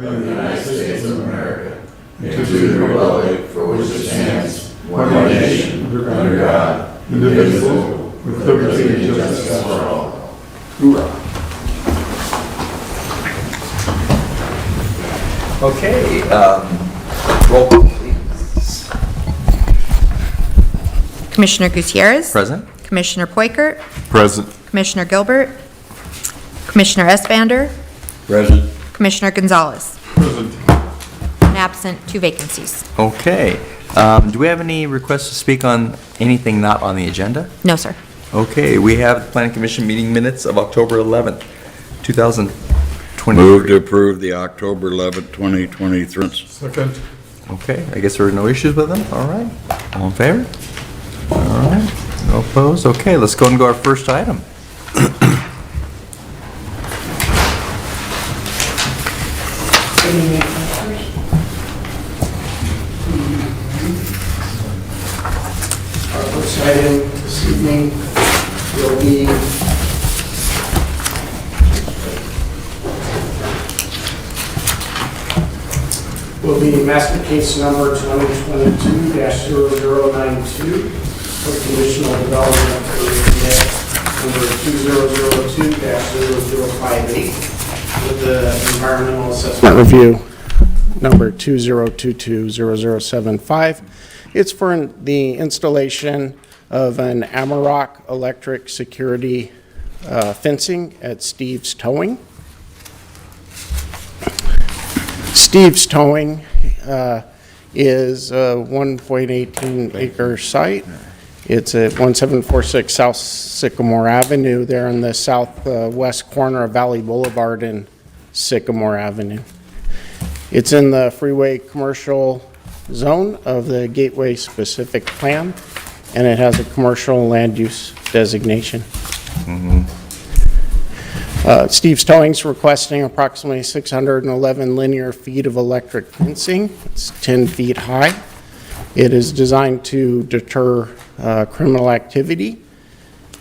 of the United States of America, and to the republic for which it stands, one nation, under God, indivisible, with liberty and justice for all. Hoorah. Okay, roll call, please. Commissioner Gutierrez. Present. Commissioner Poikert. Present. Commissioner Gilbert. Commissioner Espander. Present. Commissioner Gonzalez. Present. And absent, 2 vacancies. Okay, do we have any requests to speak on anything not on the agenda? No, sir. Okay, we have the Planning Commission meeting minutes of October 11th, 2023. Move to approve the October 11th, 2023. Second. Okay, I guess there are no issues with them, all right. All in favor? All right, no opposed. Okay, let's go and go our first item. Our first item this evening will be master case number 2022-0092 for conditional development for unit number 2002-0058 with the environmental assessment review number 2022-0075. It's for the installation of an Amarok electric security fencing at Steve's Towing. Steve's Towing is a 1.18 acre site. It's at 1746 South Sycamore Avenue there in the southwest corner of Valley Boulevard and Sycamore Avenue. It's in the freeway commercial zone of the Gateway Specific Plan, and it has a commercial land use designation. Steve's Towing's requesting approximately 611 linear feet of electric fencing. It's 10 feet high. It is designed to deter criminal activity.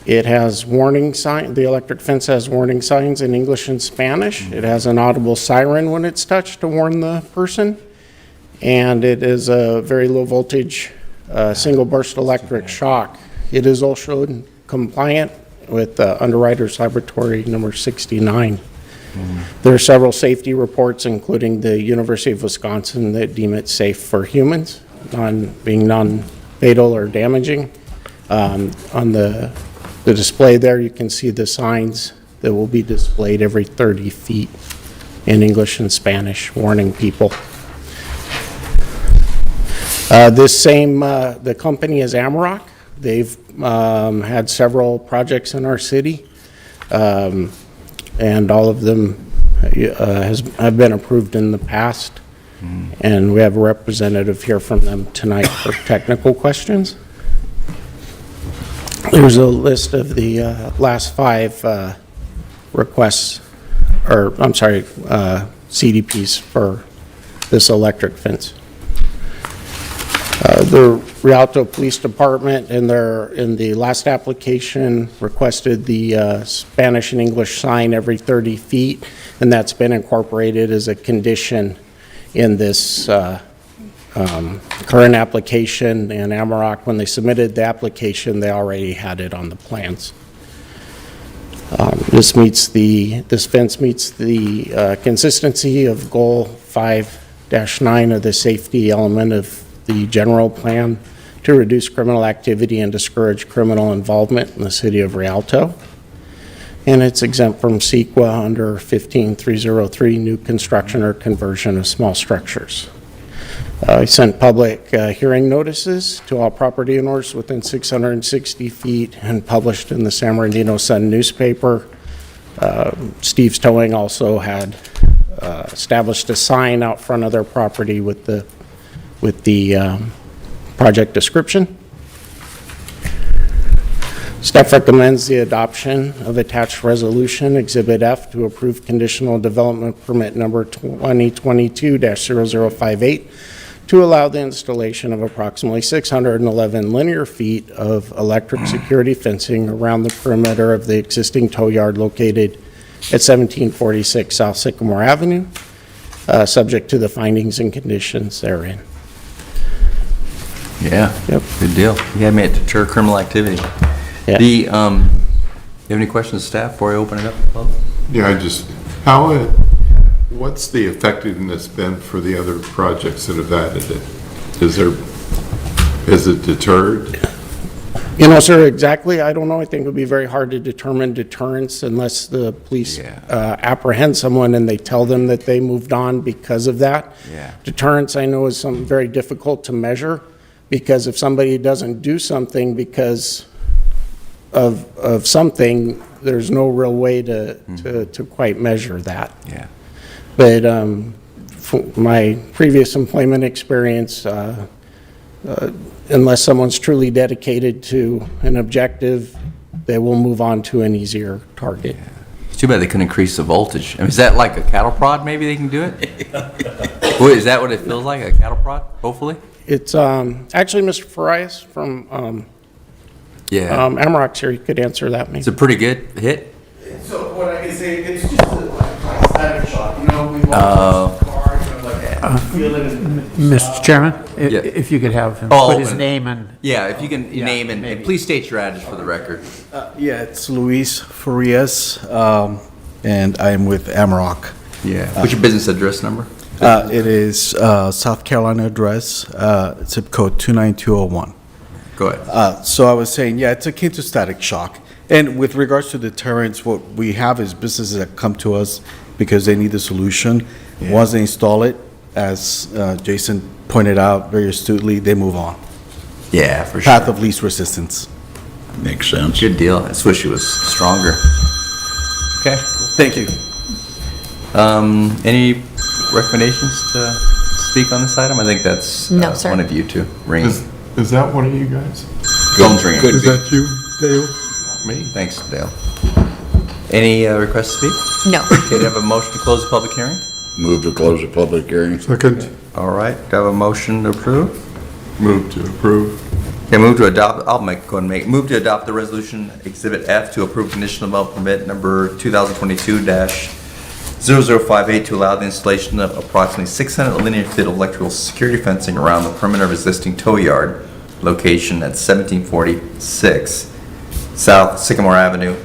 It has warning sign. The electric fence has warning signs in English and Spanish. It has an audible siren when it's touched to warn the person. And it is a very low voltage single burst electric shock. It is also compliant with Underwriters Laboratory number 69. There are several safety reports, including the University of Wisconsin, that deem it safe for humans, being non-fatal or damaging. On the display there, you can see the signs that will be displayed every 30 feet in English and Spanish, warning people. The company is Amarok. They've had several projects in our city, and all of them have been approved in the past. And we have a representative here from them tonight for technical questions. There's a list of the last 5 requests, or I'm sorry, CDPs for this electric fence. The Rialto Police Department in the last application requested the Spanish and English sign every 30 feet, and that's been incorporated as a condition in this current application. And Amarok, when they submitted the application, they already had it on the plans. This fence meets the consistency of Goal 5-9 of the safety element of the general plan to reduce criminal activity and discourage criminal involvement in the city of Rialto. And it's exempt from CEQA under 15303, new construction or conversion of small structures. I sent public hearing notices to all property owners within 660 feet and published in the San Bernardino Sun newspaper. Steve's Towing also had established a sign out front of their property with the project description. Staff recommends the adoption of attached resolution Exhibit F to approve conditional development permit number 2022-0058 to allow the installation of approximately 611 linear feet of electric security fencing around the perimeter of the existing tow yard located at 1746 South Sycamore Avenue. subject to the findings and conditions therein. Yeah. Yep. Good deal. Yeah, may it deter criminal activity. Yeah. You have any questions, staff, before I open it up to the public? Yeah, what's the effectiveness been for the other projects that have added it? Is it deterred? You know, sir, exactly, I don't know. I think it would be very hard to determine deterrence unless the police apprehend someone and they tell them that they moved on because of that. Yeah. Deterrence, I know, is something very difficult to measure, because if somebody doesn't do something because of something, there's no real way to quite measure that. Yeah. But from my previous employment experience, unless someone's truly dedicated to an objective, they will move on to an easier target. It's too bad they couldn't increase the voltage. I mean, is that like a cattle prod? Maybe they can do it? Wait, is that what it feels like, a cattle prod, hopefully? It's actually Mr. Farias from Yeah. Amarok's here. He could answer that maybe. It's a pretty good hit. So what I can say, it's just like static shock, you know, we walk this car, you know, like, feel it in. Mr. Chairman, Yeah. if you could have him Oh, put his open it. name and, Yeah, if you can name and please state your address for the record. Yeah, it's Luis Farias, and I'm with Amarok. Yeah. What's your business address number? It is South Carolina address, zip code 29201. Go ahead. So I was saying, yeah, it's akin to static shock. And with regards to deterrence, what we have is businesses that come to us because they need a solution. Yeah. Once they install it, as Jason pointed out very astutely, they move on. Yeah, for sure. Path of least resistance. Makes sense. Good deal. I just wish it was stronger. Okay. Thank you. Any recommendations to speak on this item? I think that's No, sir. one of you two. Ring. Is that one of you guys? Phone's ringing. Could Is be. that you, Dale? Me? Thanks, Dale. Any requests to speak? No. Okay, do you have a motion to close the public hearing? Move to close the public hearing. Second. All right, do I have a motion to approve? Move to approve. Okay, move to adopt, go ahead and move to adopt the resolution Exhibit F to approve conditional development permit number 2022-0058 to allow the installation of approximately 600 linear feet of electrical security fencing around the perimeter of existing tow yard location at 1746 South Sycamore Avenue,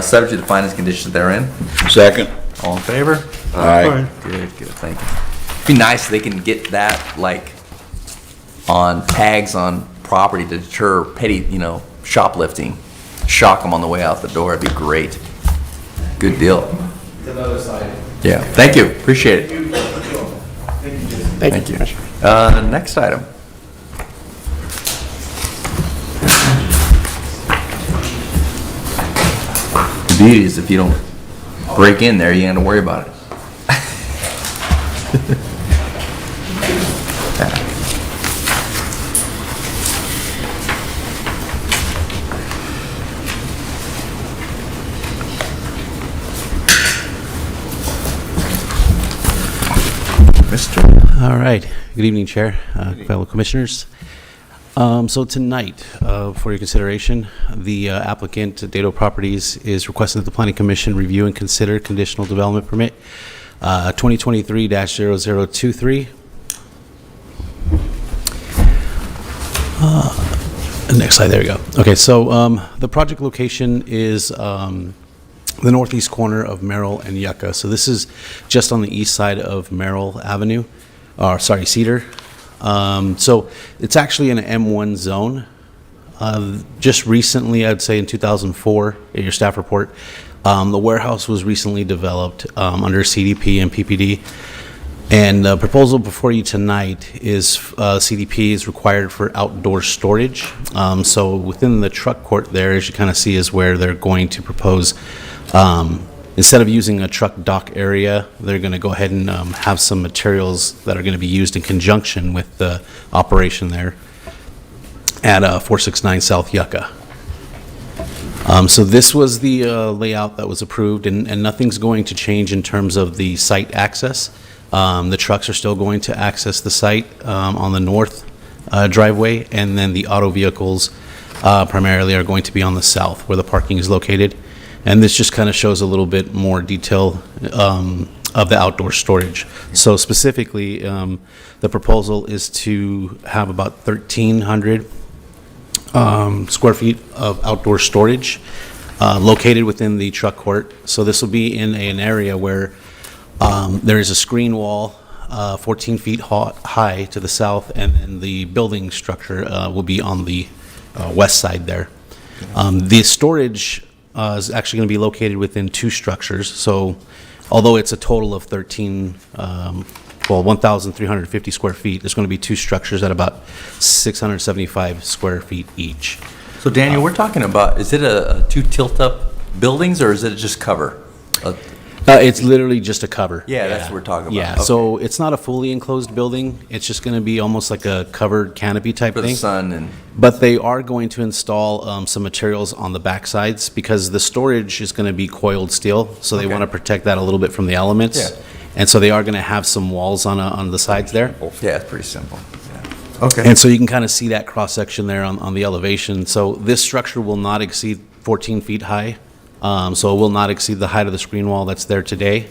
subject to the findings and conditions therein. Second. All in favor? Aye. Good, thank you. It'd be nice if they can get that, like, on tags on property to deter petty, shoplifting. Shock them on the way out the door, it'd be great. Good deal. The other side. Yeah, thank you, appreciate it. Thank you, Commissioner. Next item. The beauty is if you don't break in there, you ain't gonna worry about it. Mister? All right. Good evening, Chair, fellow commissioners. So tonight, for your consideration, the applicant, Dado Properties, is requesting that the Planning Commission review and consider conditional development permit 2023-0023. Next slide, there we go. Okay, so the project location is the northeast corner of Merrill and Yucca. So this is just on the east side of Merrill Avenue, or sorry, Cedar. So it's actually an M1 zone. Just recently, I'd say in 2004, in your staff report, the warehouse was recently developed under CDP and PPD. And the proposal before you tonight is CDP is required for outdoor storage. So within the truck court there, as you kind of see, is where they're going to propose, instead of using a truck dock area, they're going to go ahead and have some materials that are going to be used in conjunction with the operation there at 469 South Yucca. So this was the layout that was approved, and nothing's going to change in terms of the site access. The trucks are still going to access the site on the north driveway, and then the auto vehicles primarily are going to be on the south where the parking is located. And this just kind of shows a little bit more detail of the outdoor storage. So specifically, the proposal is to have about 1,300 square feet of outdoor storage located within the truck court. So this will be in an area where there is a screen wall 14 feet high to the south, and then the building structure will be on the west side there. The storage is actually going to be located within two structures. So although it's a total of 1,350 square feet, there's going to be two structures at about 675 square feet each. So Daniel, we're talking about, is it a two tilt-up buildings, or is it just cover? It's literally just a cover. Yeah, that's what we're talking about. Yeah, Okay. so it's not a fully enclosed building. It's just going to be almost like a covered canopy type For the thing. sun and, But they are going to install some materials on the back sides because the storage is going to be coiled steel, so they Okay. want to protect that a little bit from the elements. Yeah. And so they are going to have some walls on the sides there. yeah, it's pretty simple. Yeah. Okay. And so you can kind of see that cross-section there on the elevation. So this structure will not exceed 14 feet high. So it will not exceed the height of the screen wall that's there today.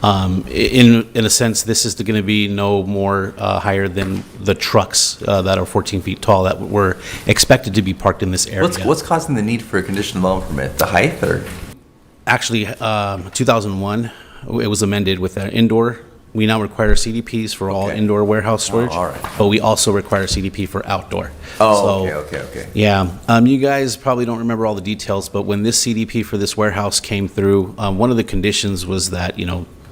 In a sense, this is going to be no more higher than the trucks that are 14 feet tall that were expected to be parked in this area. What's causing the need for a conditional development permit? The height, or? Actually, 2001, it was amended with indoor. We now require CDPs for all Okay. indoor warehouse storage. all right. But we also require CDP for outdoor. Oh, So, okay. Yeah, you guys probably don't remember all the details, but when this CDP for this warehouse came through, one of the conditions was that,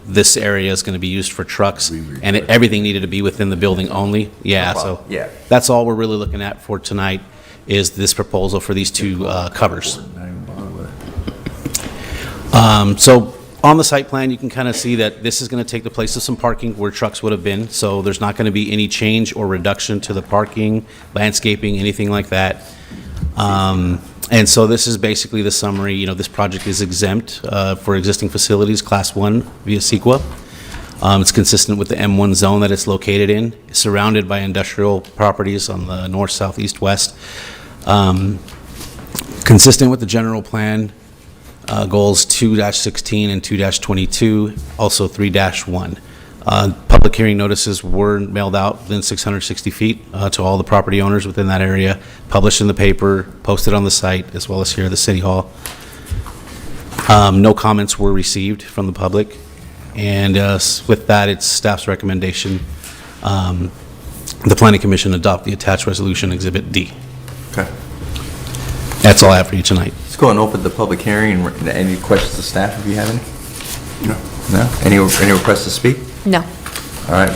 this area is going to be used for trucks, and everything needed to be within the building only. Yeah, so Yeah. that's all we're really looking at for tonight is this proposal for these two covers. So on the site plan, you can kind of see that this is going to take the place of some parking where trucks would have been. So there's not going to be any change or reduction to the parking, landscaping, anything like that. And so this is basically the summary. This project is exempt for existing facilities, Class 1 via CEQA. It's consistent with the M1 zone that it's located in, it's surrounded by industrial properties on the north, south, east, west. Consistent with the general plan, goals 2-16 and 2-22, also 3-1. Public hearing notices were mailed out within 660 feet to all the property owners within that area, published in the paper, posted on the site, as well as here at the City Hall. No comments were received from the public, and with that, it's staff's recommendation. The Planning Commission adopt the attached resolution, Exhibit D. Okay. That's all I have for you tonight. Let's go and open the public hearing. And any questions to staff, if you have any? No? Any requests to speak? No. All right.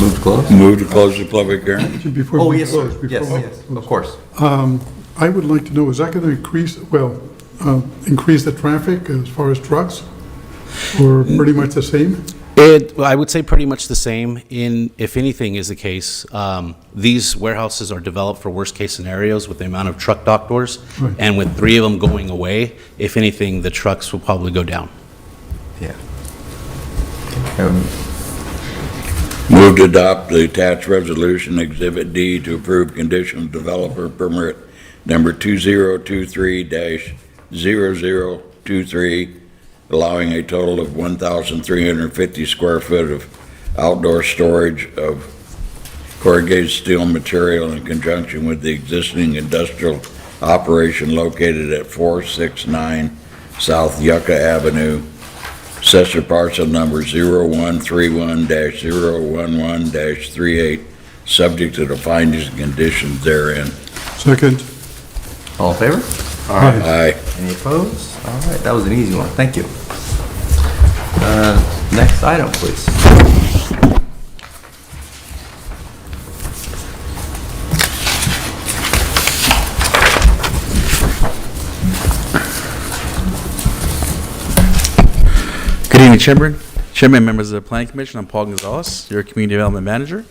Move to close? Move to close the public hearing. Before Oh, we yes, close, sir. before Yes, we yes, close. of course. I would like to know, is that going to increase the traffic as far as trucks? Or pretty much the same? I would say pretty much the same. If anything is the case, these warehouses are developed for worst-case scenarios with the amount of truck dock doors. Right. And with 3 of them going away, if anything, the trucks will probably go down. Yeah. Move to adopt the attached resolution, Exhibit D, to approve conditional developer permit number 2023-0023, allowing a total of 1,350 square foot of outdoor storage of corrugated steel material in conjunction with the existing industrial operation located at 469 South Yucca Avenue, Assessor parcel number 0131-011-38, subject to the findings and conditions therein. Second? All in favor? Aye. Any opposed? All right, that was an easy one. Thank you. Next item, please. Good evening, Chairman, members of the Planning Commission. I'm Paul Gonzalez, your Community Development Manager.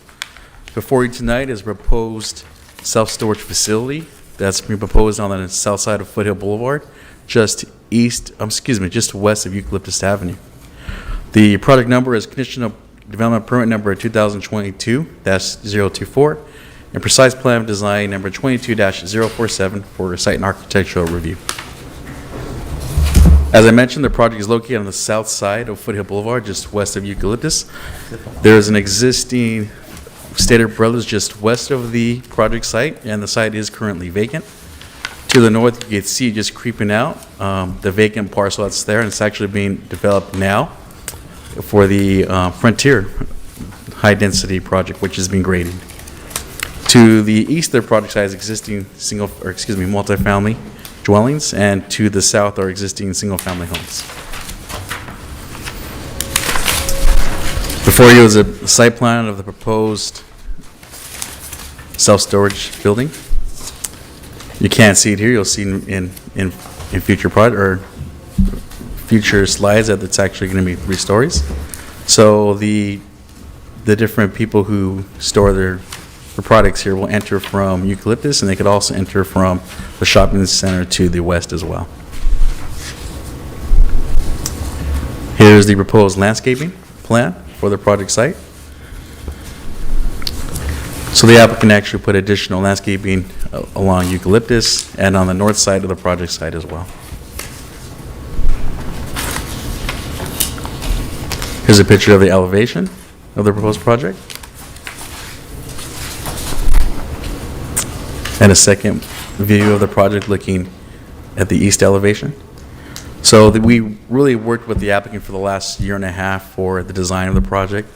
Before you tonight is a proposed self-storage facility that's being proposed on the south side of Foothill Boulevard, just west of Eucalyptus Avenue. The project number is Conditional Development Permit number 2022-024 and Precise Plan of Design number 22-047 for site and architectural review. As I mentioned, the project is located on the south side of Foothill Boulevard, just west of Eucalyptus. There is an existing Stater Brothers just west of the project site, and the site is currently vacant. To the north, you can see just creeping out the vacant parcel that's there, and it's actually being developed now for the Frontier high-density project, which is being graded. To the east of the project site is existing multifamily dwellings, and to the south are existing single-family homes. Before you is a site plan of the proposed self-storage building. You can't see it here. You'll see in future future slides that it's actually going to be 3 stories. So the different people who store their products here will enter from Eucalyptus, and they could also enter from the shopping center to the west as well. Here's the proposed landscaping plan for the project site. So the applicant actually put additional landscaping along Eucalyptus and on the north side of the project site as well. Here's a picture of the elevation of the proposed project. And a second view of the project looking at the east elevation. So we really worked with the applicant for the last year and a half for the design of the project.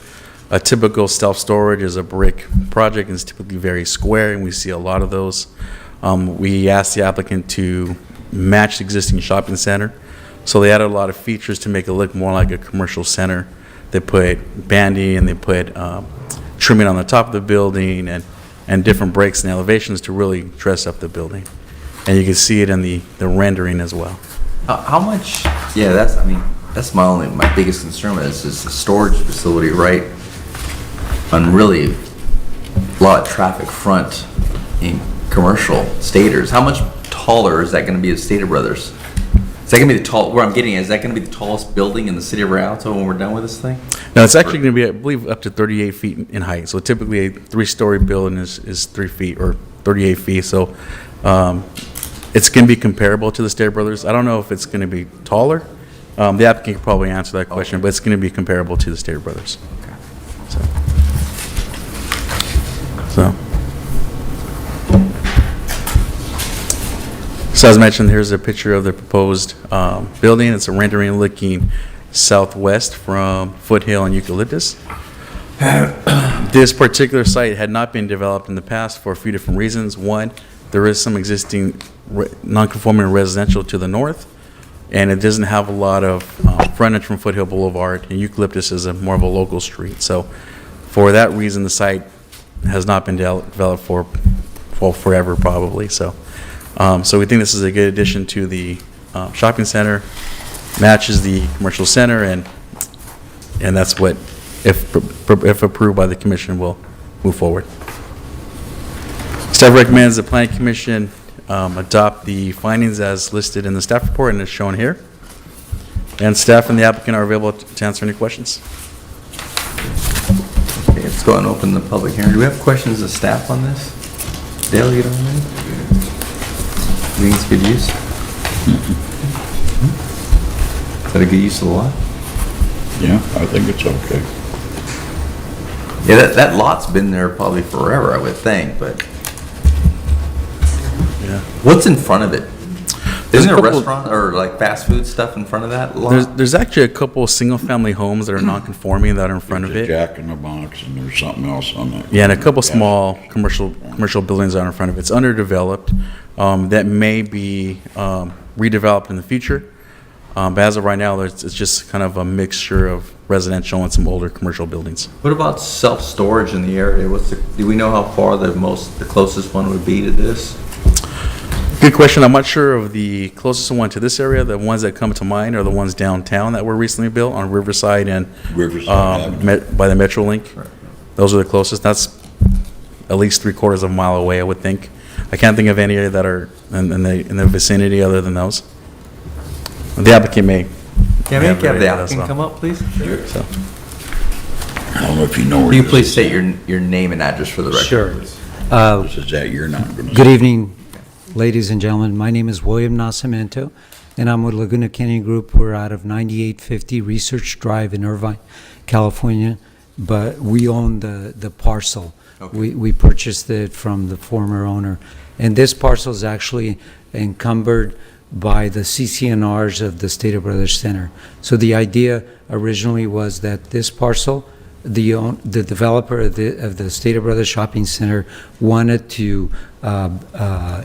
A typical self-storage is a brick project and it's typically very square, and we see a lot of those. We asked the applicant to match the existing shopping center. So they added a lot of features to make it look more like a commercial center. They put banding and they put trimming on the top of the building and different breaks and elevations to really dress up the building. And you can see it in the rendering as well. How much, that's my biggest concern with this is the storage facility, right? On really a lot of traffic front in commercial staters. How much taller is that going to be at Stater Brothers? Is that going to be where I'm getting at, is that going to be the tallest building in the city of Rialto when we're done with this thing? Now, it's actually going to be, I believe, up to 38 feet in height. So typically a 3-story building is 3 feet or 38 feet. So it's going to be comparable to the Stater Brothers. I don't know if it's going to be taller. The applicant can probably answer that question, but it's going to be comparable to the Stater Brothers. Okay. So as mentioned, here's a picture of the proposed building. It's a rendering looking southwest from Foothill and Eucalyptus. This particular site had not been developed in the past for a few different reasons. One, there is some existing non-conforming residential to the north, and it doesn't have a lot of frontage from Foothill Boulevard, and Eucalyptus is more of a local street. So for that reason, the site has not been developed for forever probably. So we think this is a good addition to the shopping center, matches the commercial center, and that's what, if approved by the commission, will move forward. Staff recommends the Planning Commission adopt the findings as listed in the staff report and is shown here. And staff and the applicant are available to answer any questions. Okay, let's go and open the public hearing. Do we have questions of staff on this? Dale, you don't mind? You think it's good use? Is that a good use of the lot? Yeah, I think it's okay. Yeah, that lot's been there probably forever, I would think, but Yeah. what's in front of it? There's Isn't a there a couple- restaurant or like fast food stuff in front of that lot? There's actually a couple of single-family homes that are non-conforming that are in front of There's a it. Jack in the Box and there's something else on that. Yeah, and a couple small commercial buildings are in front of it. It's underdeveloped. That may be redeveloped in the future. But as of right now, it's just kind of a mixture of residential and some older commercial buildings. What about self-storage in the area? Do we know how far the closest one would be to this? Good question. I'm not sure of the closest one to this area. The ones that come to mind are the ones downtown that were recently built on Riverside and by the Metrolink. Right. Those are the closest. That's at least 3/4 of a mile away, I would think. I can't think of any that are in the vicinity other than those. The applicant may. Can we have the as applicant well. come up, please? So, I don't know if you know where Will you this please is. state your name and address for the record? Sure. This is that you're not going to. Good evening, ladies and gentlemen. My name is William Nascimento. and I'm with Laguna Canyon Group. We're out of 9850 Research Drive in Irvine, California, but we own the parcel. Okay. We purchased it from the former owner, and this parcel is actually encumbered by the CCNRs of the Stater Brothers Center. So the idea originally was that this parcel, the developer of the Stater Brothers Shopping Center wanted to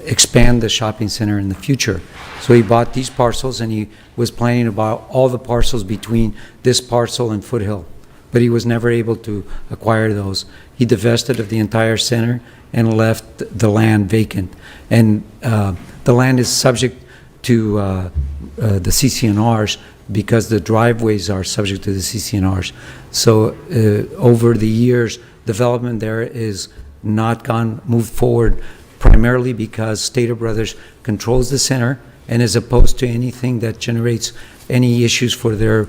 expand the shopping center in the future. So he bought these parcels, and he was planning to buy all the parcels between this parcel and Foothill, but he was never able to acquire those. He divested of the entire center and left the land vacant. And the land is subject to the CCNRs because the driveways are subject to the CCNRs. So over the years, development there is not moved forward, primarily because Stater Brothers controls the center and is opposed to anything that generates any issues for their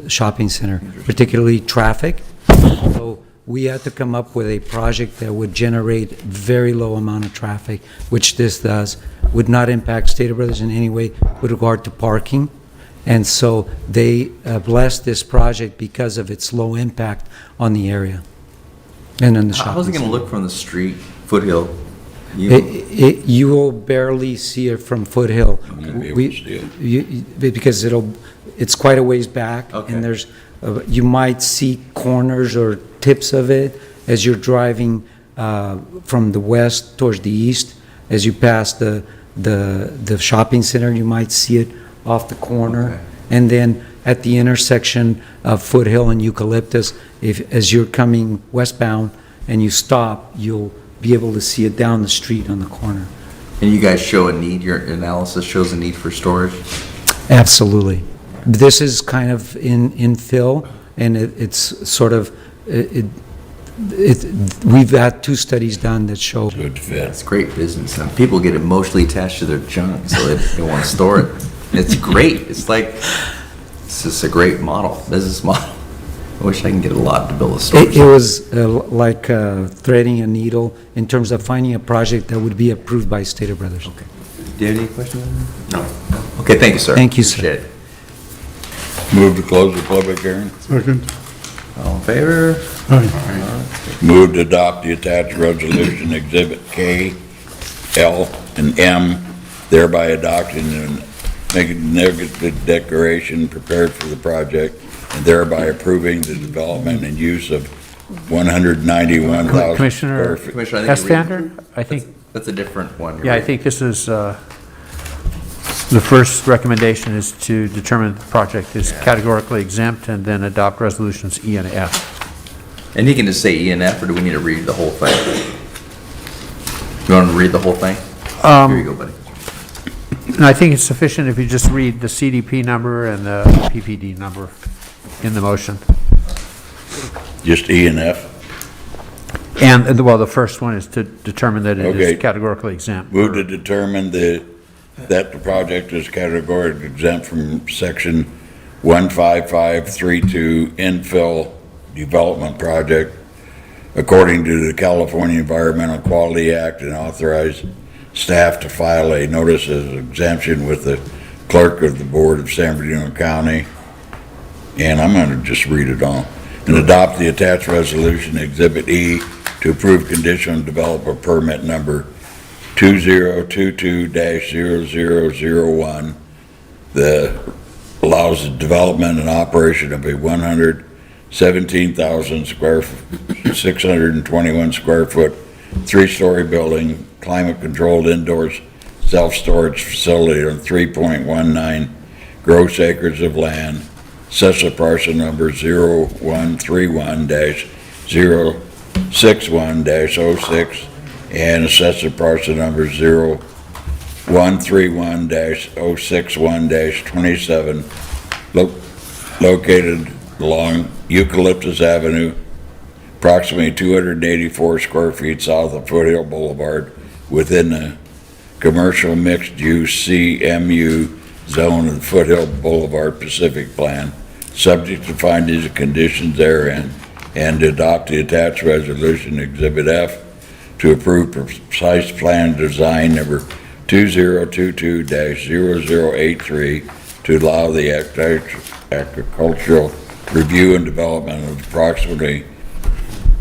shopping center, particularly traffic. So we had to come up with a project that would generate very low amount of traffic, which this does, would not impact Stater Brothers in any way with regard to parking. And so they blessed this project because of its low impact on the area and on the shopping How's it going to center. look from the street, Foothill? You will barely see it from Foothill. You won't be able to see it. Because it's quite a ways back. Okay. And there's, you might see corners or tips of it as you're driving from the west towards the east. As you pass the shopping center, you might see it off the corner. Okay. And then at the intersection of Foothill and Eucalyptus, as you're coming westbound and you stop, you'll be able to see it down the street on the corner. And you guys show a need, your analysis shows a need for storage? Absolutely. This is kind of in infill, and it's sort of, we've had 2 studies done that show. Good fit. It's great business, and people get emotionally attached to their junk, so they want to store it. It's great. It's just a great model, business model. I wish I can get a lot to build a storage. It was like threading a needle in terms of finding a project that would be approved by Stater Brothers. Okay. Do you have any questions? No. Okay, thank you, sir. Thank you, sir. Appreciate it. Move to close the public hearing. Second. All in favor? Aye. Move to adopt the attached resolution Exhibit K, L, and M, thereby adopting and making a negative declaration prepared for the project, and thereby approving the development and use of 191,000 square Commissioner feet. Commissioner, I think you read- Estander, I think, That's a different one. yeah, I think this is, the first recommendation is to determine the project is categorically exempt and then adopt resolutions E and F. And you can just say E and F, or do we need to read the whole thing? You want to read the whole thing? Here you go, buddy. And I think it's sufficient if you just read the CDP number and the PPD number in the motion. Just E and F. And, well, the first one is to determine that it Okay. is categorically exempt. Move to determine that the project is categorically exempt from section 15532 infill development project according to the California Environmental Quality Act, and authorize staff to file a notice of exemption with the clerk of the Board of San Bernardino County. And I'm going to just read it all. And adopt the attached resolution Exhibit E to approve conditional developer permit number 2022-0001 that allows the development and operation of a 621 square foot, 3-story building, climate-controlled indoors self-storage facility on 3.19 gross acres of land, assessor parcel number 0131-061-06, and assessor parcel number 0131-061-27, located along Eucalyptus Avenue, approximately 284 square feet south of Foothill Boulevard, within the commercial mixed-use CMU zone of the Foothill Boulevard Pacific Plan, subject to findings and conditions therein, and to adopt the attached resolution Exhibit F to approve precise plan design number 2022-0083 to allow the agricultural review and development of approximately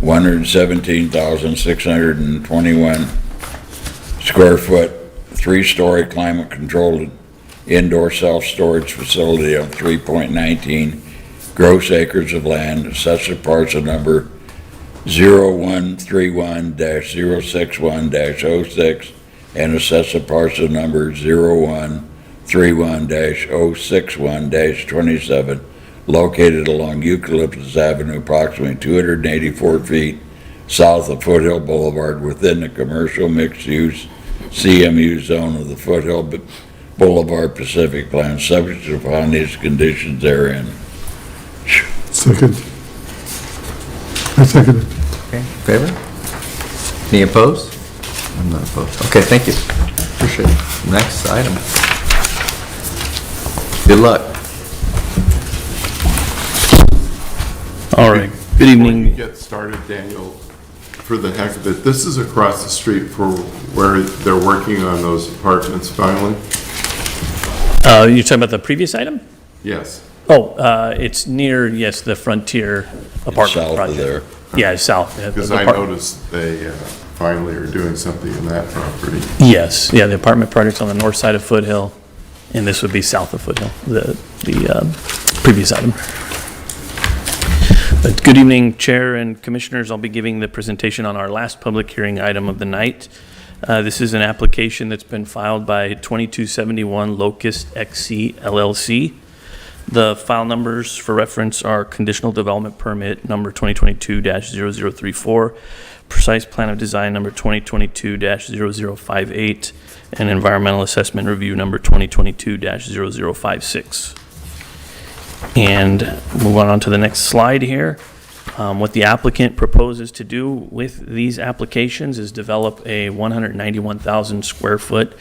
117,621 square foot, 3-story climate-controlled indoor self-storage facility on 3.19 gross acres of land, assessor parcel number 0131-061-06, and assessor parcel number 0131-061-27, located along Eucalyptus Avenue, approximately 284 feet south of Foothill Boulevard, within the commercial mixed-use CMU zone of the Foothill Boulevard Pacific Plan, subject upon these conditions therein. Second. I second it. Okay, in favor? Any opposed? I'm not opposed. Okay, thank you. Appreciate it. Next item. Good luck. All right, good Before you evening. get started, Daniel, for the heck of it, this is across the street for where they're working on those apartments finally? You're talking about the previous item? Yes. Oh, it's near, yes, the Frontier apartment South of project. there. Yeah, south. Yeah, Because the I apart- noticed they finally are doing something in that property. Yes, yeah, the apartment project's on the north side of Foothill, and this would be south of Foothill, the previous item. Good evening, Chair and Commissioners. I'll be giving the presentation on our last public hearing item of the night. This is an application that's been filed by 2271 Locust XC LLC. The file numbers for reference are Conditional Development Permit number 2022-0034, Precise Plan of Design number 2022-0058, and Environmental Assessment Review number 2022-0056. And move on to the next slide here. What the applicant proposes to do with these applications is develop a 191,000 square foot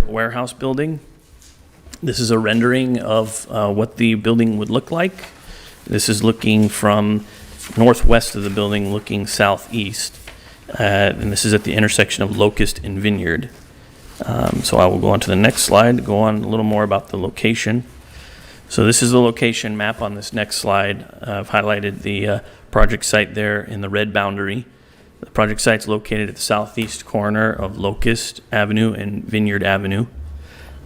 warehouse building. This is a rendering of what the building would look like. This is looking from northwest of the building, looking southeast. And this is at the intersection of Locust and Vineyard. So I will go on to the next slide, go on a little more about the location. So this is the location map on this next slide. I've highlighted the project site there in the red boundary. The project site's located at the southeast corner of Locust Avenue and Vineyard Avenue.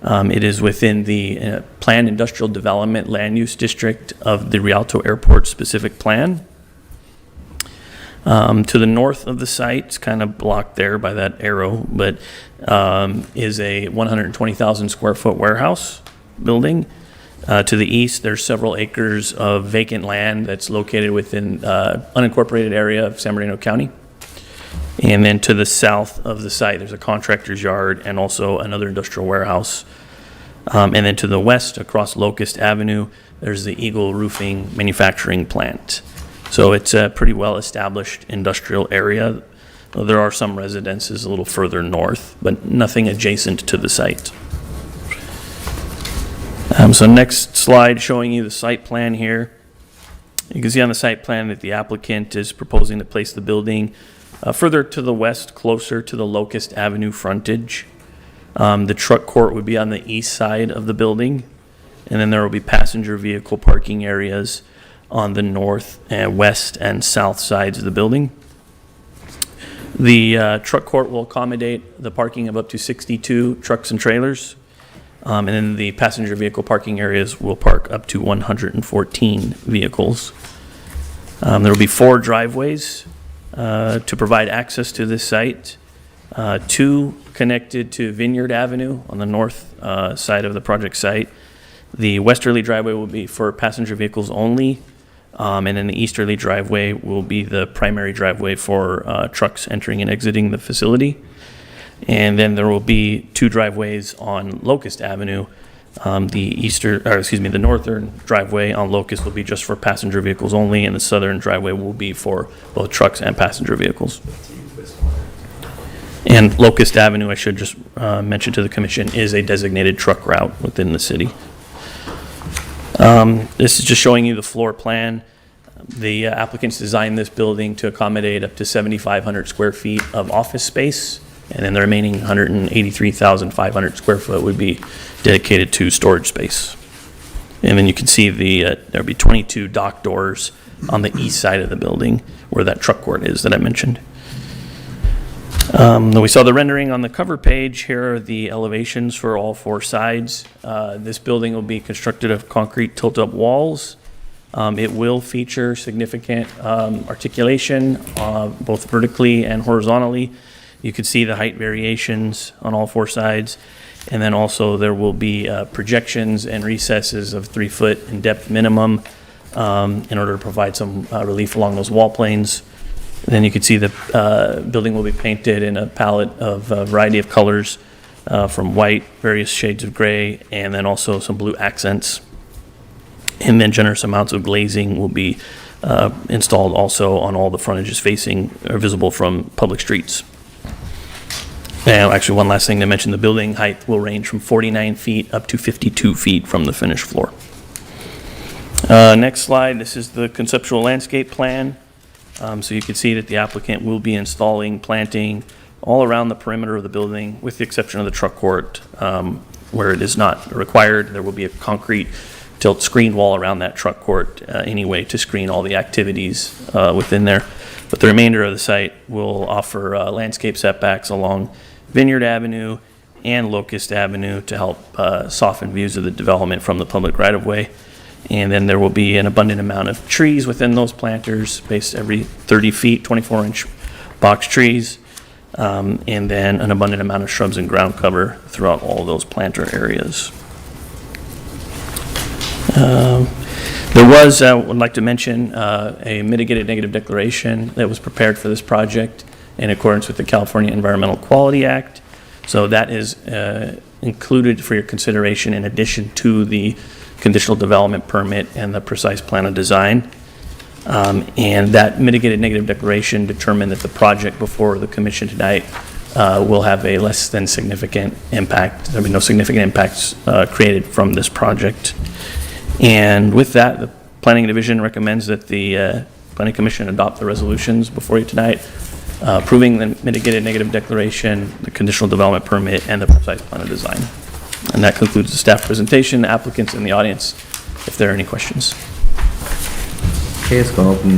It is within the Planned Industrial Development Land Use District of the Rialto Airport Specific Plan. To the north of the site, it's kind of blocked there by that arrow, but is a 120,000 square foot warehouse building. To the east, there's several acres of vacant land that's located within unincorporated area of San Bernardino County. And then to the south of the site, there's a contractor's yard and also another industrial warehouse. And then to the west, across Locust Avenue, there's the Eagle Roofing Manufacturing Plant. So it's a pretty well-established industrial area. There are some residences a little further north, but nothing adjacent to the site. So next slide showing you the site plan here. You can see on the site plan that the applicant is proposing to place the building further to the west, closer to the Locust Avenue frontage. The truck court would be on the east side of the building, and then there will be passenger vehicle parking areas on the north and west and south sides of the building. The truck court will accommodate the parking of up to 62 trucks and trailers. And then the passenger vehicle parking areas will park up to 114 vehicles. There will be 4 driveways to provide access to this site. 2 connected to Vineyard Avenue on the north side of the project site. The westerly driveway will be for passenger vehicles only, and then the easterly driveway will be the primary driveway for trucks entering and exiting the facility. And then there will be 2 driveways on Locust Avenue. The northern driveway on Locust will be just for passenger vehicles only, and the southern driveway will be for both trucks and passenger vehicles. And Locust Avenue, I should just mention to the commission, is a designated truck route within the city. This is just showing you the floor plan. The applicants designed this building to accommodate up to 7,500 square feet of office space And then the remaining 183,500 square foot would be dedicated to storage space. And then you can see there'll be 22 dock doors on the east side of the building where that truck court is that I mentioned. Then we saw the rendering on the cover page. Here are the elevations for all 4 sides. This building will be constructed of concrete tilt-up walls. It will feature significant articulation, both vertically and horizontally. You can see the height variations on all 4 sides. And then also there will be projections and recesses of 3 foot in depth minimum in order to provide some relief along those wall planes. And then you can see the building will be painted in a palette of a variety of colors from white, various shades of gray, and then also some blue accents. And then generous amounts of glazing will be installed also on all the frontages facing or visible from public streets. And actually, one last thing to mention, the building height will range from 49 feet up to 52 feet from the finished floor. Next slide, this is the conceptual landscape plan. So you can see that the applicant will be installing planting all around the perimeter of the building, with the exception of the truck court, where it is not required. There will be a concrete tilt screen wall around that truck court anyway to screen all the activities within there. But the remainder of the site will offer landscape setbacks along Vineyard Avenue and Locust Avenue to help soften views of the development from the public right-of-way. And then there will be an abundant amount of trees within those planters, spaced every 30 feet, 24-inch box trees, and then an abundant amount of shrubs and ground cover throughout all those planter areas. There was, I would like to mention, a mitigated negative declaration that was prepared for this project in accordance with the California Environmental Quality Act. So that is included for your consideration in addition to the conditional development permit and the precise plan of design. And that mitigated negative declaration determined that the project before the commission tonight will have a less than significant impact. There'll be no significant impacts created from this project. And with that, the Planning Division recommends that the Planning Commission adopt the resolutions before you tonight, approving the mitigated negative declaration, the conditional development permit, and the precise plan of design. And that concludes the staff presentation. Applicants in the audience, if there are any questions. Okay, it's going to open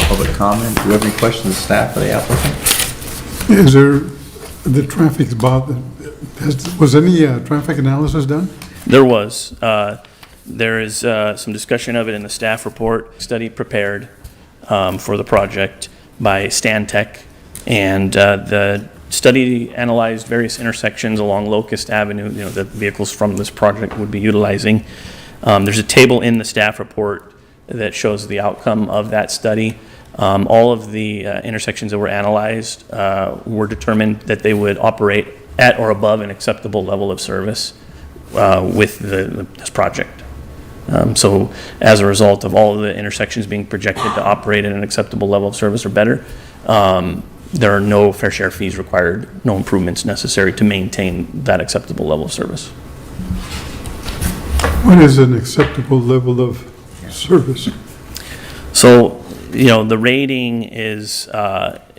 public comment. Do you have any questions of staff or the applicant? Is there, the traffic's bothered, was any traffic analysis done? There was. There is some discussion of it in the staff report, study prepared for the project by Stantec, and the study analyzed various intersections along Locust Avenue, that vehicles from this project would be utilizing. There's a table in the staff report that shows the outcome of that study. All of the intersections that were analyzed were determined that they would operate at or above an acceptable level of service with this project. So as a result of all of the intersections being projected to operate at an acceptable level of service or better, there are no fair share fees required, no improvements necessary to maintain that acceptable level of service. What is an acceptable level of service? So, the rating is,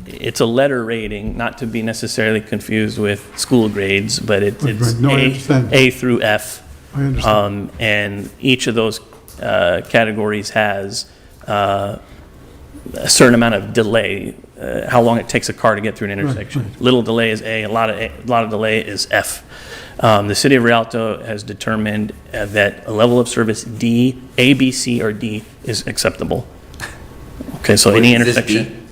it's a letter rating, not to be necessarily confused with school grades, but it's Right. No, I understand. A through F. I understand. And each of those categories has a certain amount of delay, how long it takes a car to get through an intersection. Right. Little delay is A, a lot of delay is F. The city of Rialto has determined that a level of service D, A, B, C, or D is acceptable. Okay, so any intersection.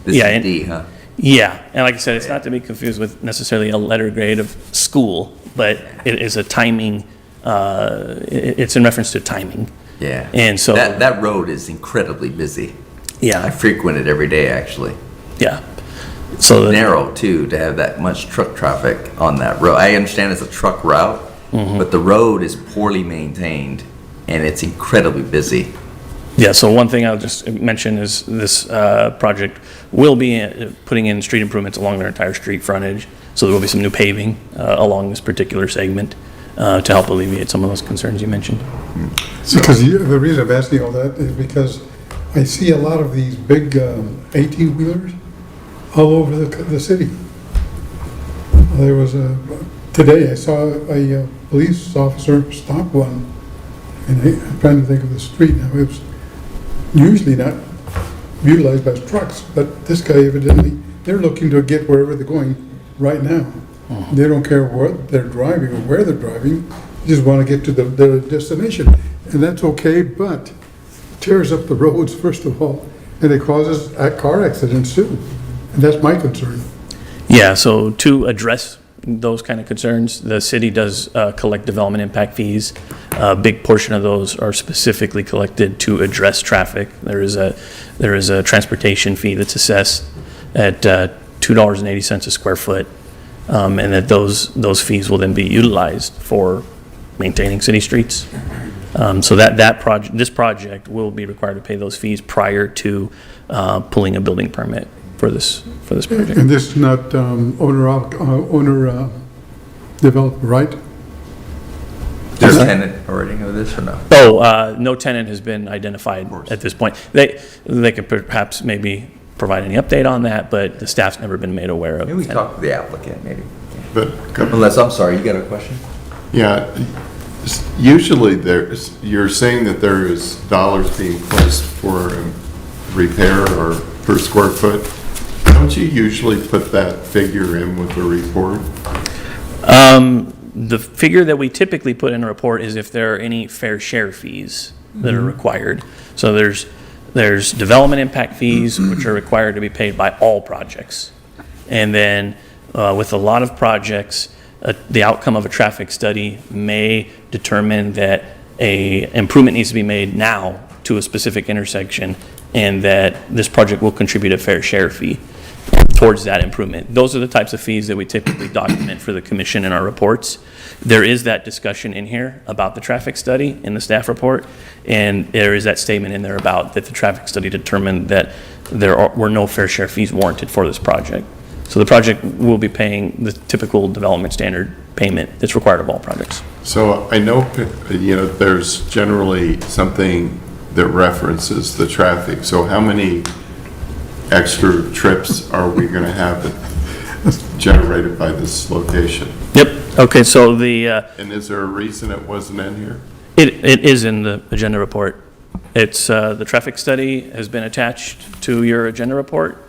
This is D, huh? Yeah, and like I said, it's not to be confused with necessarily a letter grade of school, but it is a timing, it's in reference to timing. Yeah. And so. That road is incredibly busy. I Yeah, frequent it every day, actually. yeah. So. Narrow, too, to have that much truck traffic on that road. I understand it's a truck route, but the road is poorly maintained, and it's incredibly busy. Yeah, so one thing I'll just mention is this project will be putting in street improvements along their entire street frontage. So there will be some new paving along this particular segment to help alleviate some of those concerns you mentioned. Because the reason I'm asking all that is because I see a lot of these big 18-wheelers all over the city. There was today I saw a police officer stop one, and I'm trying to think of the street now. It was usually not utilized by trucks, but this guy evidently, they're looking to get wherever they're going right now. They don't care what they're driving or where they're driving, they just want to get to their destination. And that's okay, but tears up the roads, first of all, and it causes car accidents too. And that's my concern. Yeah, so to address those kind of concerns, the city does collect development impact fees. A big portion of those are specifically collected to address traffic. There is a transportation fee that's assessed at $2.80 a square foot, and that those fees will then be utilized for maintaining city streets. So this project will be required to pay those fees prior to pulling a building permit for this project. And this is not owner developer, right? There's a tenant already of this or no? Oh, no tenant has been identified at this point. They could perhaps maybe provide any update on that, but the staff's never been made aware of. Maybe we talk to the applicant, maybe. But, Unless, I'm sorry, you got a question? yeah, usually you're saying that there is dollars being placed for repair or per square foot. Don't you usually put that figure in with the report? The figure that we typically put in a report is if there are any fair share fees that are required. So there's development impact fees, which are required to be paid by all projects. And then with a lot of projects, the outcome of a traffic study may determine that a improvement needs to be made now to a specific intersection, and that this project will contribute a fair share fee towards that improvement. Those are the types of fees that we typically document for the commission in our reports. There is that discussion in here about the traffic study in the staff report, and there is that statement in there about that the traffic study determined that there were no fair share fees warranted for this project. So the project will be paying the typical development standard payment that's required of all projects. So I know, there's generally something that references the traffic. So how many extra trips are we going to have generated by this location? Yep. Okay, so And is there a reason it wasn't in here? It is in the agenda report. It's, the traffic study has been attached to your agenda report.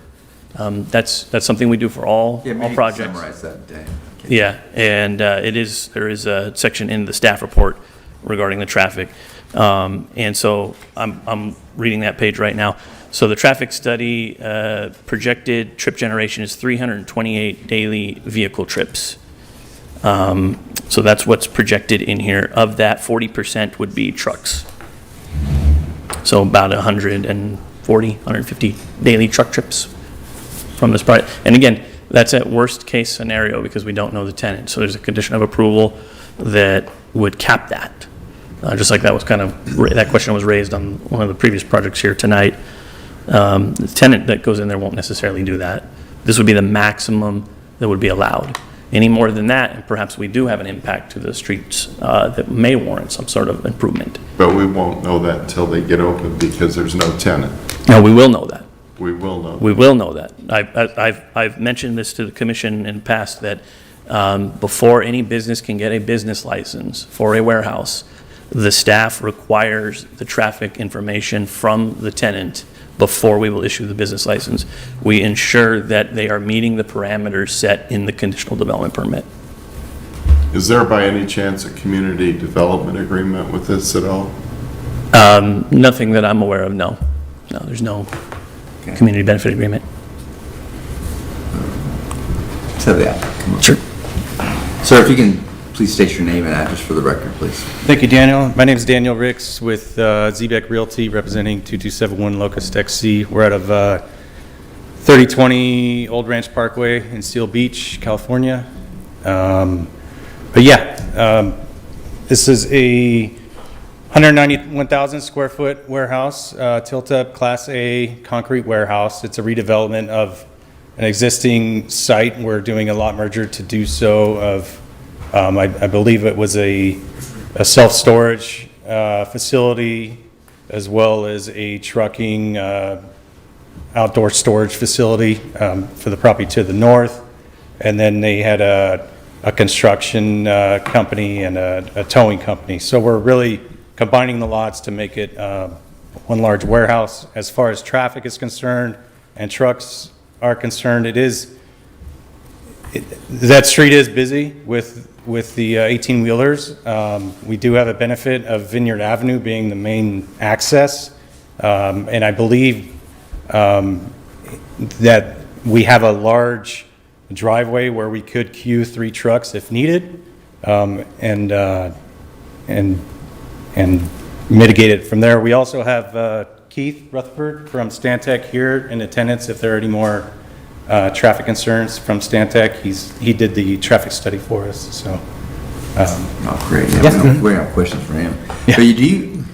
That's something we do for all projects. Summarize that, Dan. Yeah, and there is a section in the staff report regarding the traffic. And so I'm reading that page right now. So the traffic study projected trip generation is 328 daily vehicle trips. So that's what's projected in here. Of that, 40% would be trucks. So about 150 daily truck trips from this project. And again, that's at worst case scenario because we don't know the tenant. So there's a condition of approval that would cap that. Just like that was that question was raised on one of the previous projects here tonight. The tenant that goes in there won't necessarily do that. This would be the maximum that would be allowed. Any more than that, and perhaps we do have an impact to the streets that may warrant some sort of improvement. But we won't know that until they get open because there's no tenant. No, we will know that. We will know. We will know that. I've mentioned this to the commission in the past that before any business can get a business license for a warehouse, the staff requires the traffic information from the tenant before we will issue the business license. We ensure that they are meeting the parameters set in the conditional development permit. Is there by any chance a community development agreement with this at all? Nothing that I'm aware of, no. No, there's no community benefit agreement. To the applicant. Sure. Sir, if you can please state your name and address for the record, please. Thank you, Daniel. My name is Daniel Ricks with Zebek Realty, representing 2271 Locust XC. We're out of 3020 Old Ranch Parkway in Steel Beach, California. This is a 191,000 square foot warehouse, tilt-up Class A concrete warehouse. It's a redevelopment of an existing site. We're doing a lot merger to do so of I believe it was a self-storage facility as well as a trucking outdoor storage facility for the property to the north. and then they had a construction company and a towing company. So we're really combining the lots to make it one large warehouse. As far as traffic is concerned and trucks are concerned, that street is busy with the 18-wheelers. We do have a benefit of Vineyard Avenue being the main access, and I believe that we have a large driveway where we could queue 3 trucks if needed, and mitigate it from there. We also have Keith Rutherford from Stantec here in attendance if there are any more traffic concerns from Stantec. He did the traffic study for us, so. Oh, great. Yeah, we're gonna have questions for him. Yeah. But do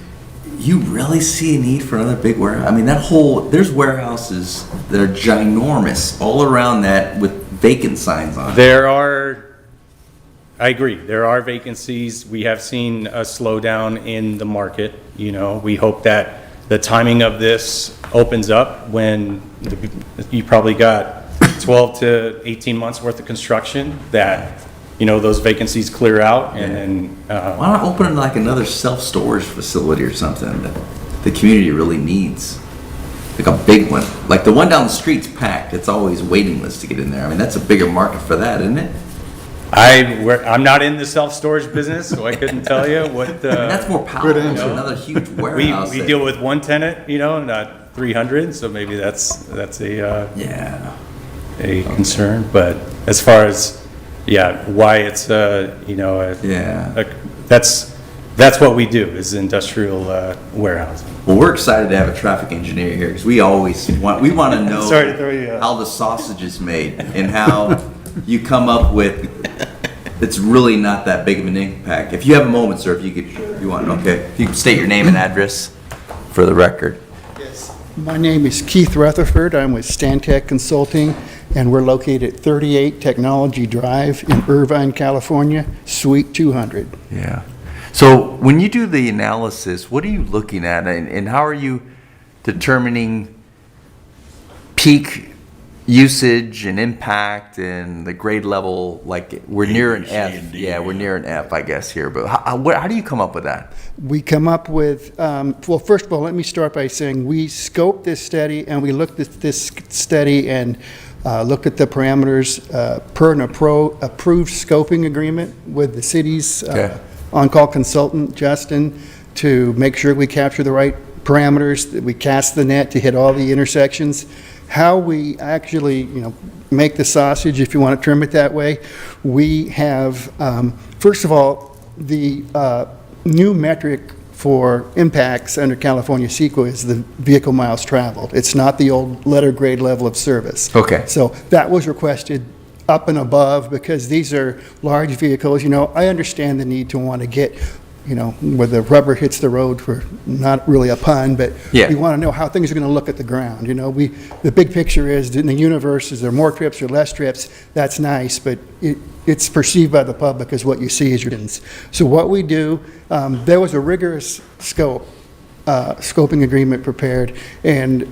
you really see a need for another big warehouse? I mean, there's warehouses that are ginormous all around that with vacant signs on it. I agree, there are vacancies. We have seen a slowdown in the market. You know, we hope that the timing of this opens up when you probably got 12 to 18 months worth of construction, that, you know, those vacancies clear out, and then why not open like another self-storage facility or something that the community really needs? Like a big one. Like the one down the street's packed. It's always waiting list to get in there. I mean, that's a bigger market for that, isn't it? I'm not in the self-storage business, so I couldn't tell you what. I mean, that's more powerful than another huge warehouse. We deal with one tenant, you know, not 300, so maybe that's a concern. But as far as why it's that's what we do, is industrial warehousing. Well, we're excited to have a traffic engineer here because we want to know Sorry to throw you out. how the sausage is made and how you come up with. It's really not that big of an impact. If you have a moment, sir, if you could state your name and address for the record. Yes. My name is Keith Rutherford. I'm with Stantec Consulting, and we're located at 38 Technology Drive in Irvine, California, Suite 200. Yeah. So when you do the analysis, what are you looking at, and how are you determining peak usage and impact and the grade level? Like we're near an F. Yeah, we're near an F, I guess, here. But how do you come up with that? We come up with, well, first of all, let me start by saying we scoped this study, and we looked at this study and looked at the parameters per an approved scoping agreement with the city's on-call consultant, Justin, to make sure we capture the right parameters, that we cast the net to hit all the intersections. How we actually, make the sausage, if you want to term it that way, we have, first of all, the new metric for impacts under California CEQA is the vehicle miles traveled. It's not the old letter grade level of service. Okay. So that was requested up and above because these are large vehicles. I understand the need to want to get, where the rubber hits the road, for not really a pun, but we want to know how things are going to look at the ground. The big picture is, in the universe, is there more trips or less trips? That's nice, but it's perceived by the public as what you see as your distance. So what we do, there was a rigorous scoping agreement prepared, and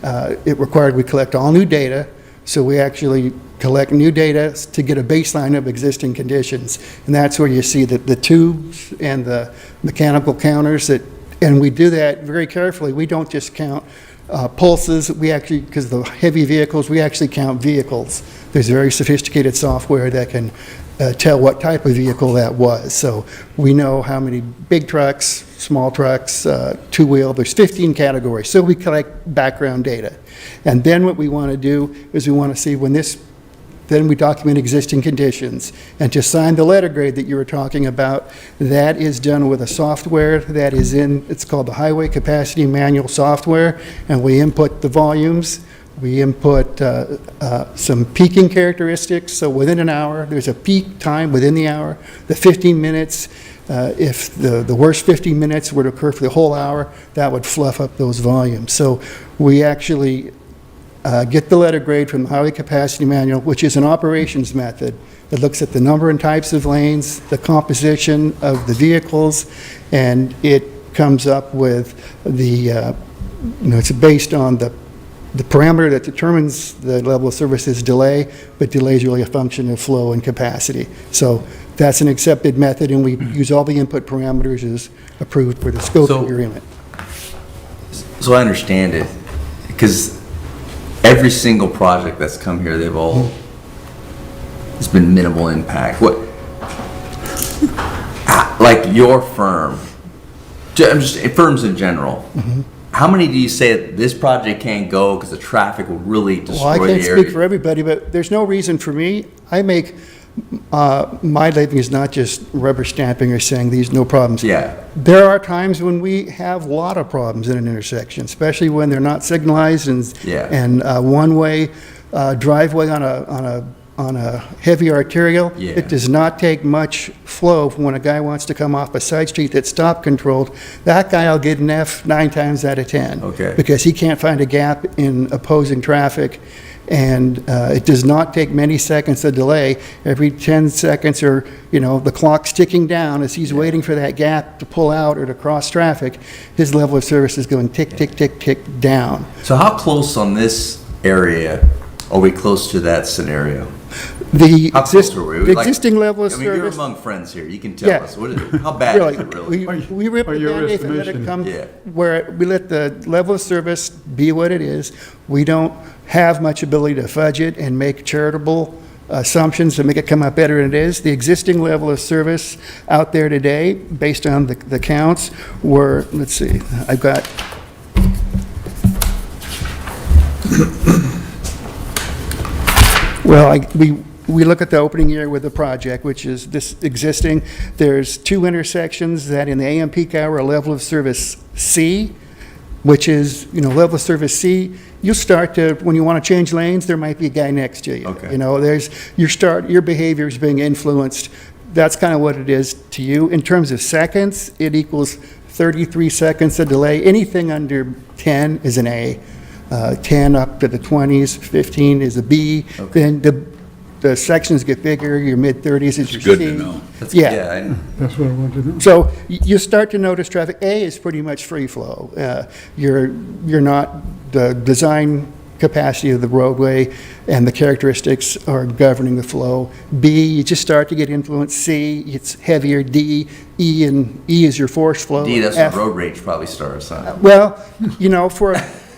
it required we collect all new data. So we actually collect new data to get a baseline of existing conditions. And that's where you see the tubes and the mechanical counters, and we do that very carefully. We don't just count pulses. We actually, because the heavy vehicles, we actually count vehicles. There's very sophisticated software that can tell what type of vehicle that was. So we know how many big trucks, small trucks, two-wheel, there's 15 categories. So we collect background data. And then what we want to do is we want to see then we document existing conditions. And to sign the letter grade that you were talking about, that is done with a software that is it's called the Highway Capacity Manual software, and we input the volumes. We input some peaking characteristics. So within an hour, there's a peak time within the hour. The 15 minutes, if the worst 15 minutes were to occur for the whole hour, that would fluff up those volumes. So we actually get the letter grade from the Highway Capacity Manual, which is an operations method that looks at the number and types of lanes, the composition of the vehicles, and it comes up with it's based on the The parameter that determines the level of service is delay, but delay is really a function of flow and capacity. So that's an accepted method, and we use all the input parameters as approved for the scope So- agreement. So I understand it, because every single project that's come here, they've all, it's been minimal impact. What, like your firm, I'm just, firms in general, how many do you say that this project can't go because the traffic will really Well, I destroy can't the area? speak for everybody, but there's no reason for me. I make, my living is not just rubber stamping or saying these no problems. Yeah. There are times when we have a lot of problems in an intersection, especially when they're not signalized Yeah. and one-way driveway on a heavy arterial. Yeah. It does not take much flow from when a guy wants to come off a side street that's stop controlled. That guy will get an F 9 times out of 10. Okay. Because he can't find a gap in opposing traffic. And it does not take many seconds of delay. Every 10 seconds or, the clock's ticking down as he's waiting for that gap to pull out or to cross traffic, his level of service is going tick, tick, tick, tick down. So how close on this area are we close to that scenario? The How close are we? the Like, existing level of I mean, you're service. among friends here, you can tell Yeah. us, what is it, how bad is it really? We rip Or the your Band-Aid and let it estimation. come, Yeah. where we let the level of service be what it is. We don't have much ability to fudge it and make charitable assumptions to make it come out better than it is. The existing level of service out there today, based on the counts, were, let's see, I've got, well, we look at the opening year with the project, which is this existing. There's 2 intersections that in the AM peak hour are level of service C, which is, level of service C. You start to, when you want to change lanes, there might be a guy next to you. Okay. There's, your behavior is being influenced. That's kind of what it is to you. In terms of seconds, it equals 33 seconds of delay. Anything under 10 is an A. 10 up to the 20s, 15 is a B. Then the sections get bigger, your mid-30s is your C. Good to know. That's- Yeah. That's what I wanted to know. So you start to notice traffic. A is pretty much free flow. You're not, the design capacity of the roadway and the characteristics are governing the flow. B, you just start to get influence. C, it's heavier. D, E, and E is your force flow. D, that's F, when road rage probably starts, huh? well,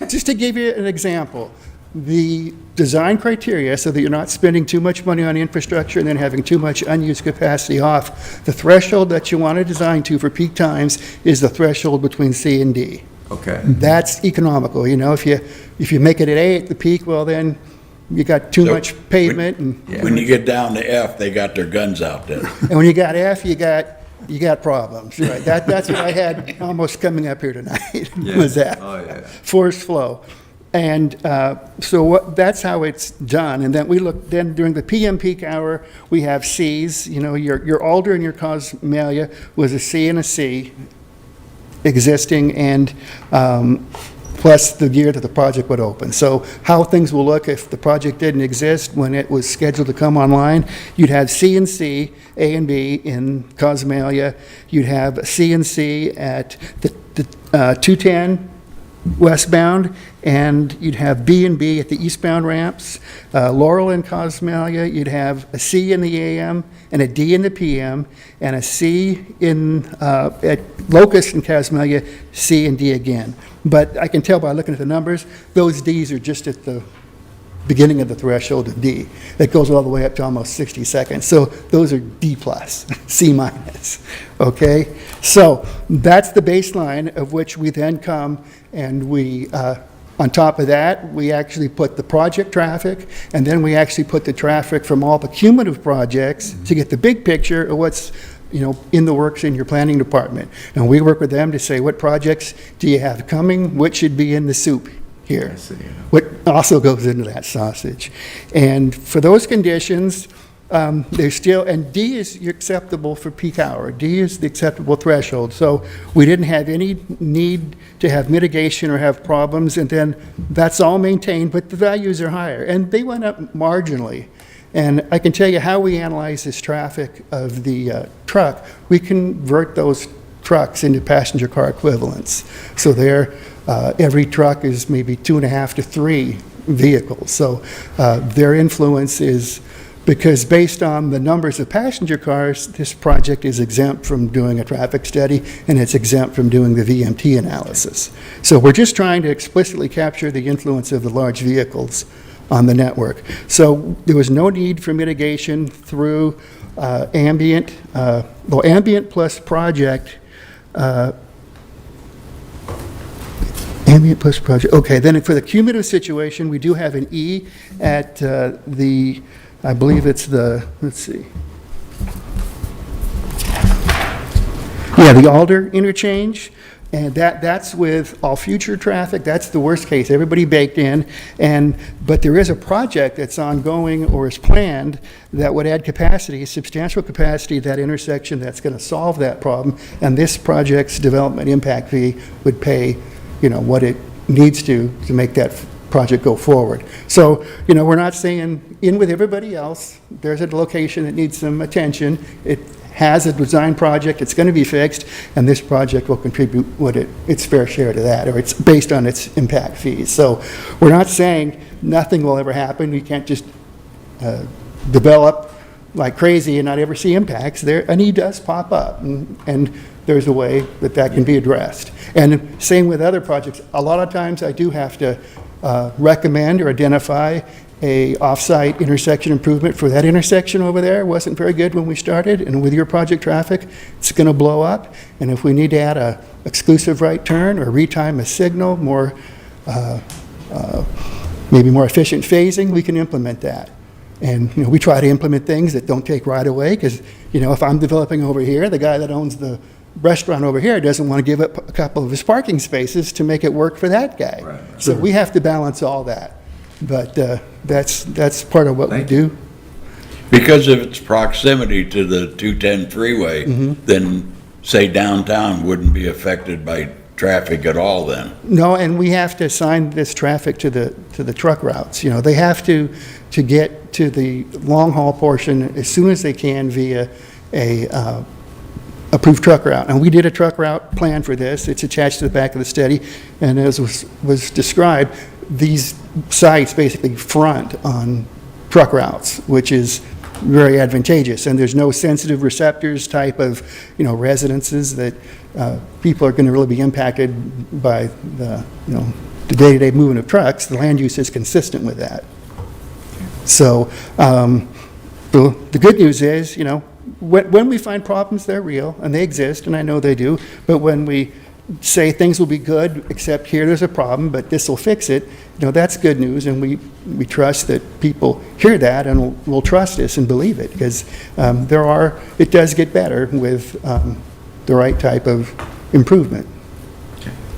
just to give you an example, the design criteria, so that you're not spending too much money on infrastructure and then having too much unused capacity off, the threshold that you want to design to for peak times is the threshold between C and D. Okay. That's economical. If you make it at A at the peak, well, then you got too So, much pavement, and When you get down to F, they got their guns out then. when you got F, you got problems. Right? That's what I had almost coming up here tonight. Was that force flow. And that's how it's done. And then during the PM peak hour, we have Cs. Your Alder and your Cosmelia was a C and a C existing, and plus the year that the project would open. So how things will look if the project didn't exist when it was scheduled to come online, you'd have C and C, A and B in Cosmelia. You'd have C and C at the 210 westbound, and you'd have B and B at the eastbound ramps. Laurel and Cosmelia, you'd have a C in the AM and a D in the PM, and a C at Locust and Cosmelia, C and D again. But I can tell by looking at the numbers, those Ds are just at the beginning of the threshold of D. That goes all the way up to almost 60 seconds. So those are D plus, C minus, okay? So that's the baseline of which we then come and we, on top of that, we actually put the project traffic, and then we actually put the traffic from all the cumulative projects to get the big picture of what's in the works in your planning department. And we work with them to say, what projects do you have coming? What should be in the soup here? What also goes into that sausage. And for those conditions, there's still, and D is acceptable for peak hour. D is the acceptable threshold. So we didn't have any need to have mitigation or have problems, and then that's all maintained, but the values are higher. And they went up marginally. And I can tell you how we analyze this traffic of the truck. We convert those trucks into passenger car equivalents. So every truck is maybe 2.5 to 3 vehicles. So their influence is, because based on the numbers of passenger cars, this project is exempt from doing a traffic study, and it's exempt from doing the VMT analysis. So we're just trying to explicitly capture the influence of the large vehicles on the network. So there was no need for mitigation through ambient plus project. Ambient plus project. Okay, then for the cumulative situation, we do have an E at I believe it's let's see. Yeah, the Alder interchange, and that's with all future traffic. That's the worst case, everybody baked in. But there is a project that's ongoing or is planned that would add capacity, substantial capacity, that intersection that's going to solve that problem. And this project's development impact fee would pay, what it needs to make that project go forward. So, we're not saying in with everybody else. There's a location that needs some attention. It has a design project, it's going to be fixed, and this project will contribute its fair share to that, or it's based on its impact fees. So we're not saying nothing will ever happen. We can't just develop like crazy and not ever see impacts. A need does pop up, and there's a way that can be addressed. And same with other projects. A lot of times I do have to recommend or identify a off-site intersection improvement for that intersection over there. It wasn't very good when we started, and with your project traffic, it's going to blow up. And if we need to add a exclusive right turn or retime a signal, maybe more efficient phasing, we can implement that. And we try to implement things that don't take right away, because if I'm developing over here, the guy that owns the restaurant over here doesn't want to give up a couple of his parking spaces to make it work for that guy. Right. So we have to balance all that. But that's part of what we do. Because of its proximity to the 210 freeway, then say downtown wouldn't be affected by traffic at all then? No, and we have to assign this traffic to the truck routes. They have to get to the long haul portion as soon as they can via a approved truck route. And we did a truck route plan for this. It's attached to the back of the study. And as was described, these sites basically front on truck routes, which is very advantageous. And there's no sensitive receptors type of, residences that people are going to really be impacted by the day-to-day movement of trucks. The land use is consistent with that. So the good news is, when we find problems, they're real, and they exist, and I know they do, but when we say things will be good, except here there's a problem, but this will fix it, that's good news, and we trust that people hear that and will trust us and believe it, because it does get better with the right type of improvement.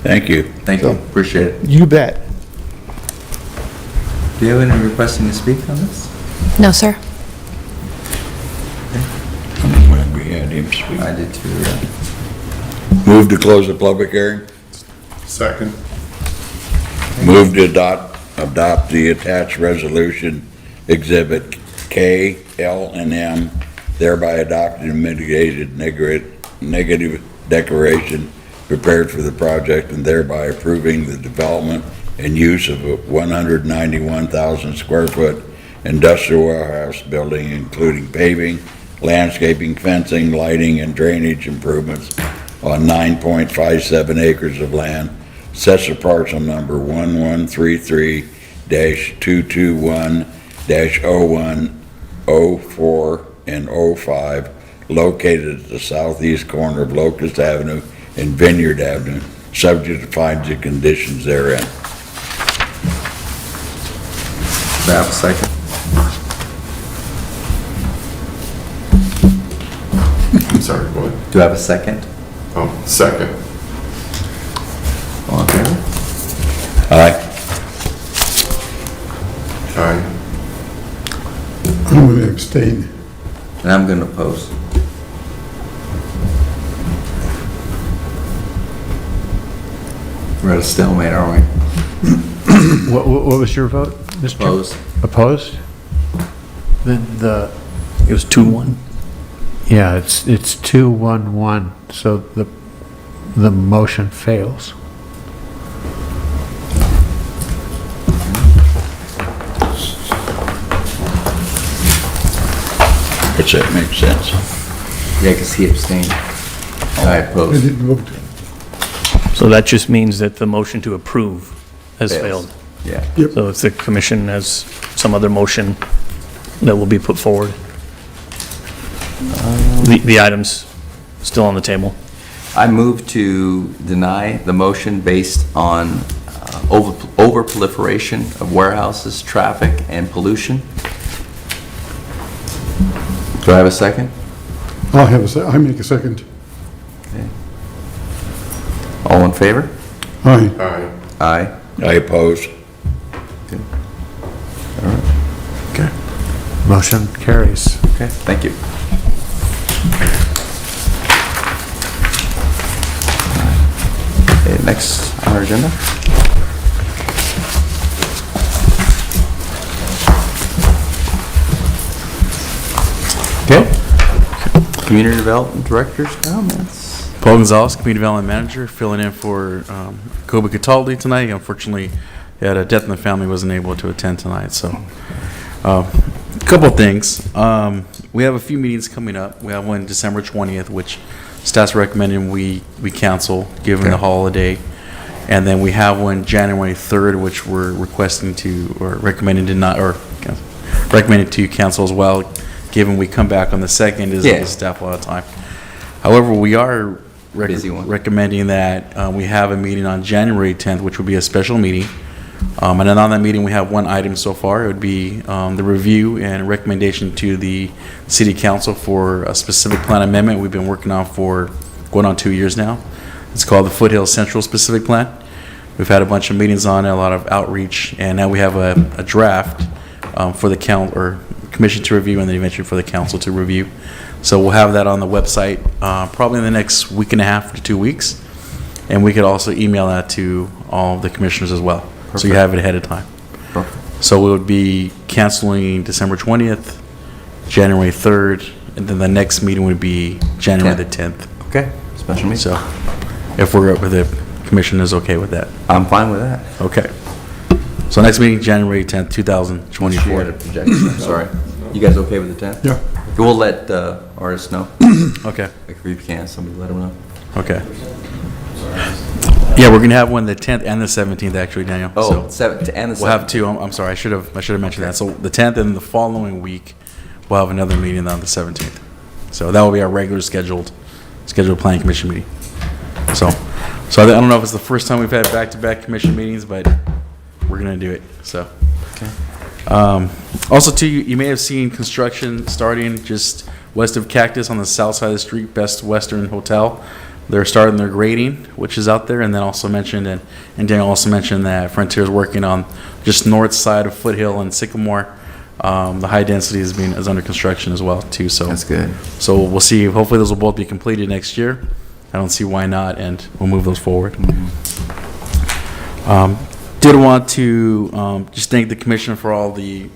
Thank you. Thank you, appreciate it. You bet. Do you have any requesting to speak on this? No, sir. I'm glad we had him speak. I did too, yeah. Move to close the public hearing. Second. Move to adopt the attached resolution exhibit K, L, and M, thereby adopting a mitigated negative declaration prepared for the project and thereby approving the development and use of a 191,000 square foot industrial warehouse building, including paving, landscaping, fencing, lighting, and drainage improvements on 9.57 acres of land, assessor parcel number 1133-221-01, 04, and 05, located at the southeast corner of Locust Avenue and Vineyard Avenue, subject to findings and conditions therein. Do I have a second? I'm sorry, what? Do I have a second? Oh, second. All in favor? Aye. Aye. I'm going to abstain. And I'm going to oppose. We're at a stalemate, aren't we? What was your vote, Mr. Chairman? Opposed. Opposed? Then It was 2-1. yeah, it's 2-1-1, so the the motion fails. Which that makes sense. Yeah, because he abstained. I I opposed. didn't vote. So that just means that the motion to approve has Fails. failed. Yeah. Yep. So if the commission has some other motion that will be put forward. The item's still on the table. I move to deny the motion based on over proliferation of warehouses, traffic, and pollution. Do I have a second? I'll have I make a second. Okay. All in favor? Aye. Aye. Aye. I oppose. Okay. Motion carries. Okay, thank you. Okay, next on our agenda. Okay. Community Development Director's comments. Paul Gonzalez, Community Development Manager, filling in for Kobe Cataldi tonight. Unfortunately, he had a death in the family, wasn't able to attend tonight. So, a couple of things. We have a few meetings coming up. We have one December 20th, which staff's recommending we cancel, given the holiday. And then we have one January 3rd, which we're requesting to, or recommending to not, or recommending to cancel as well, given we come back on the 2nd, is Yeah. staff a lot of time. However, we are Busy one. recommending that we have a meeting on January 10th, which would be a special meeting. And then on that meeting, we have one item so far. It would be the review and recommendation to the city council for a specific plan amendment we've been working on for going on 2 years now. It's called the Foothill Central Specific Plan. We've had a bunch of meetings on it, a lot of outreach, and now we have a draft for the commission to review, and then eventually for the council to review. So we'll have that on the website probably in the next week and a half to 2 weeks, and we could also email that to all of the commissioners as well. So you have it ahead of time. Perfect. So we would be canceling December 20th, January 3rd, and then the next meeting would be January the 10th. Okay, special meeting. So if the commission is okay with that. I'm fine with that. Okay. So next meeting, January 10th, 2024. You had a projection, I'm sorry. You guys okay with the 10th? Yeah. We'll let artists know. Okay. Like if you can, somebody let them know. Okay. Yeah, we're gonna have one the 10th and the 17th, actually, Daniel. Oh, So 7th and the 17th. we'll have two. I'm sorry. I should have mentioned that. So the 10th and the following week, we'll have another meeting on the 17th. So that will be our regular scheduled planning commission meeting. So I don't know if it's the first time we've had back-to-back commission meetings, but we're gonna do it. So. Also, too, you may have seen construction starting just west of Cactus on the south side of the street, Best Western Hotel. They're starting their grading, which is out there, and then also mentioned, and Daniel also mentioned that Frontier's working on just north side of Foothill and Sycamore. The high density is under construction as well, too. So That's good. So we'll see. Hopefully, those will both be completed next year. I don't see why not, and we'll move those forward. Did want to just thank the commission for all the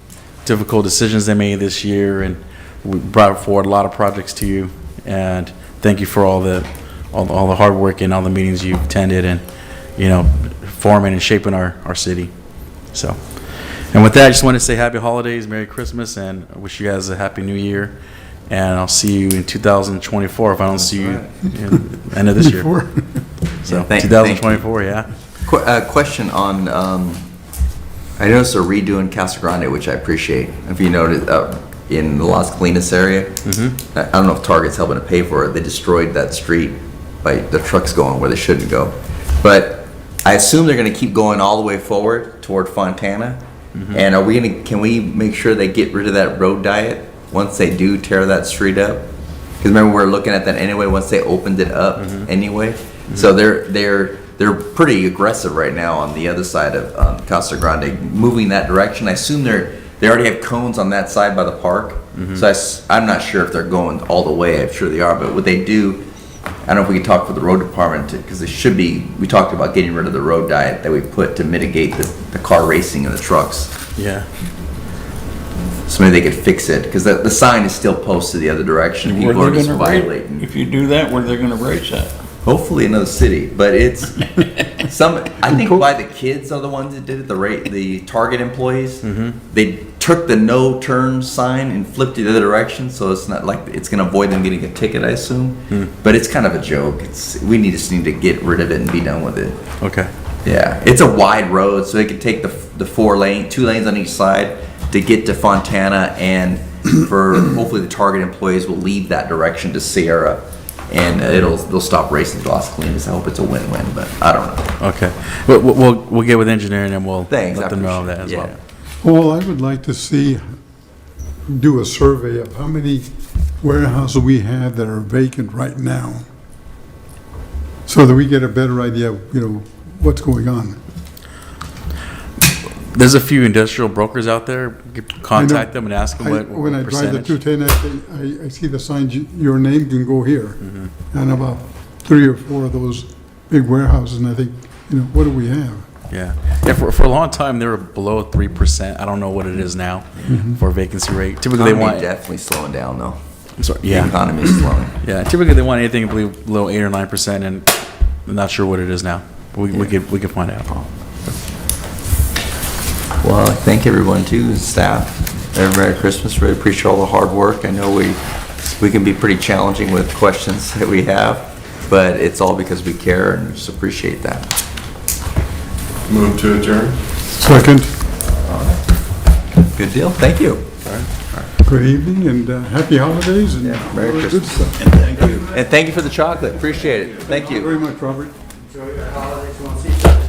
difficult decisions they made this year, and we brought forward a lot of projects to you. And thank you for all the hard work and all the meetings you've attended, and forming and shaping our city. So, and with that, I just want to say happy holidays, Merry Christmas, and I wish you guys a happy New Year. And I'll see you in 2024 if I don't see you in the end of this year. So Yeah, thank 2024, yeah. Question on, I noticed they're redoing Casa Grande, which I appreciate. If you noticed, in the Las Colinas area, I don't know if Target's helping to pay for it. They destroyed that street by the trucks going where they shouldn't go. But I assume they're going to keep going all the way forward toward Fontana. And can we make sure they get rid of that road diet once they do tear that street up? Because remember, we were looking at that anyway once they opened it up anyway. So they're pretty aggressive right now on the other side of Casa Grande, moving that direction. I assume they already have cones on that side by the park. So I'm not sure if they're going all the way. I'm sure they are. But what they do, I don't know if we can talk for the road department, because we talked about getting rid of the road diet that we put to mitigate the car racing and the trucks. Yeah. So maybe they could fix it, because the sign is still posted the other direction. People are just violating. If you do that, where are they gonna race at? Hopefully another city, but it's I think why the kids are the ones that did it, the Target employees. They took the no turn sign and flipped it the other direction, so it's not like it's going to avoid them getting a ticket, I assume. But it's kind of a joke. We just need to get rid of it and be done with it. Okay. Yeah, it's a wide road, so they can take the 2 lanes on each side to get to Fontana, and for hopefully the Target employees will leave that direction to Sierra, and they'll stop racing Los Colinas. I hope it's a win-win, but I don't know. Okay. We'll get with engineering and we'll let them know that as well. Well, I would like to do a survey of how many warehouses we have that are vacant right now, so that we get a better idea of, what's going on. There's a few industrial brokers out there. You could contact them and ask them what When I drive the percentage. 210, I see the signs, your name can go here. And about 3 or 4 of those big warehouses, and I think, what do we have? Yeah. For a long time, they were below 3%. I don't know what it is now for vacancy rate. Typically, they want definitely slowing down, though. I'm sorry. The Yeah. economy is slowing. Yeah. Typically, they want anything below 8 or 9%, and I'm not sure what it is now. We can find out. Well, I thank everyone too, staff. Merry Christmas. Really appreciate all the hard work. I know we can be pretty challenging with questions that we have, but it's all because we care and just appreciate that. Move to adjourn. Second. Good deal. Thank you. Good evening and happy holidays and Merry all the good Christmas. stuff. And thank you for the chocolate. Appreciate it. Thank you. Very much, Robert. Enjoy your holidays. We'll see you.